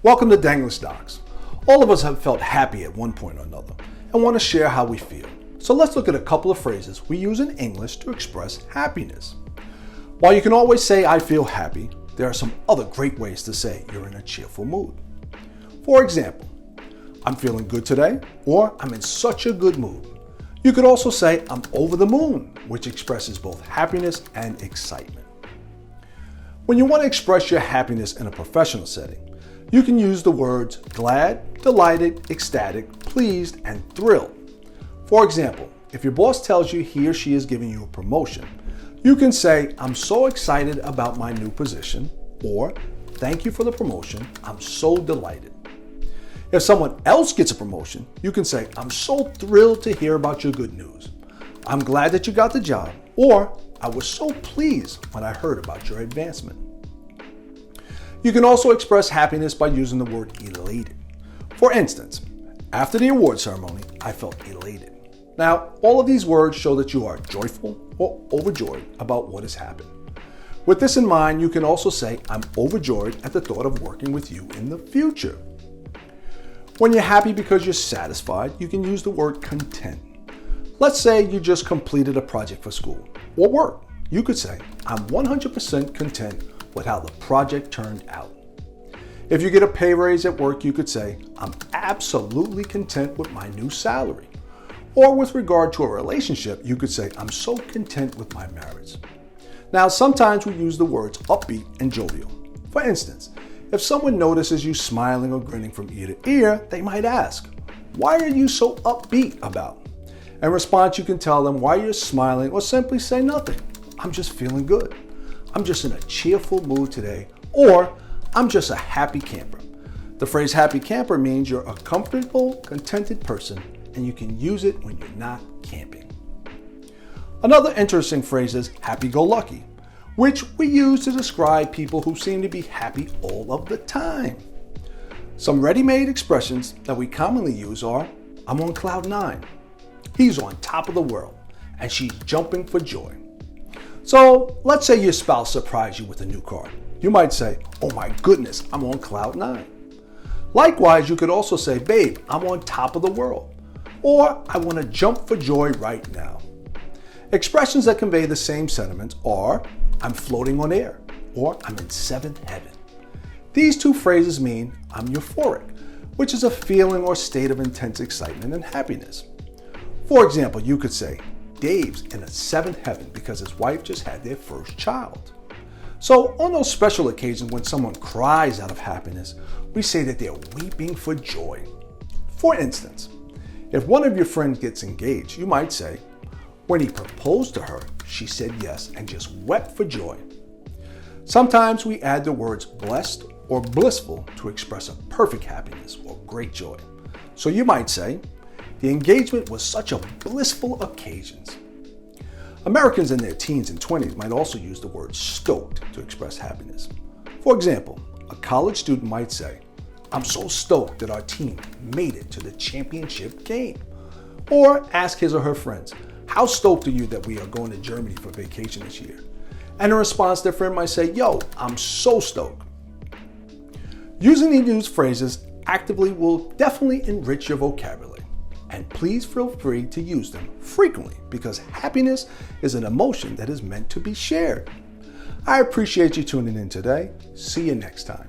Welcome to Denglisch Docs. All of us have felt happy at one point or another and want to share how we feel. So let's look at a couple of phrases we use in English to express happiness. While you can always say, I feel happy, there are some other great ways to say you're in a cheerful mood. For example, I'm feeling good today, or I'm in such a good mood. You could also say, I'm over the moon, which expresses both happiness and excitement. When you want to express your happiness in a professional setting, you can use the words glad, delighted, ecstatic, pleased, and thrilled. For example, if your boss tells you he or she is giving you a promotion, you can say, I'm so excited about my new position, or thank you for the promotion, I'm so delighted. If someone else gets a promotion, you can say, I'm so thrilled to hear about your good news. I'm glad that you got the job, or I was so pleased when I heard about your advancement. You can also express happiness by using the word elated. For instance, after the award ceremony, I felt elated. Now, all of these words show that you are joyful or overjoyed about what has happened. With this in mind, you can also say, I'm overjoyed at the thought of working with you in the future. When you're happy because you're satisfied, you can use the word content. Let's say you just completed a project for school or work. You could say, I'm 100% content with how the project turned out. If you get a pay raise at work, you could say, I'm absolutely content with my new salary. Or with regard to a relationship, you could say, I'm so content with my marriage. Now, sometimes we use the words upbeat and jovial. For instance, if someone notices you smiling or grinning from ear to ear, they might ask, why are you so upbeat about? In response, you can tell them why you're smiling or simply say nothing. I'm just feeling good. I'm just in a cheerful mood today, or I'm just a happy camper. The phrase happy camper means you're a comfortable, contented person, and you can use it when you're not camping. Another interesting phrase is happy-go-lucky, which we use to describe people who seem to be happy all of the time. Some ready-made expressions that we commonly use are, I'm on cloud 9. He's on top of the world, and she's jumping for joy. So let's say your spouse surprised you with a new car. You might say, oh my goodness, I'm on cloud 9. Likewise, you could also say, babe, I'm on top of the world. Or I want to jump for joy right now. Expressions that convey the same sentiments are, I'm floating on air, or I'm in seventh heaven. These two phrases mean I'm euphoric, which is a feeling or state of intense excitement and happiness. For example, you could say, Dave's in a seventh heaven because his wife just had their first child. So on those special occasions when someone cries out of happiness, we say that they're weeping for joy. For instance, if one of your friends gets engaged, you might say, when he proposed to her, she said yes and just wept for joy. Sometimes we add the words blessed or blissful to express a perfect happiness or great joy. So you might say, the engagement was such a blissful occasion. Americans in their teens and 20s might also use the word stoked to express happiness. For example, a college student might say, I'm so stoked that our team made it to the championship game. Or ask his or her friends, how stoked are you that we are going to Germany for vacation this year? And in response, their friend might say, yo, I'm so stoked. Using these phrases actively will definitely enrich your vocabulary. And please feel free to use them frequently because happiness is an emotion that is meant to be shared. I appreciate you tuning in today. See you next time.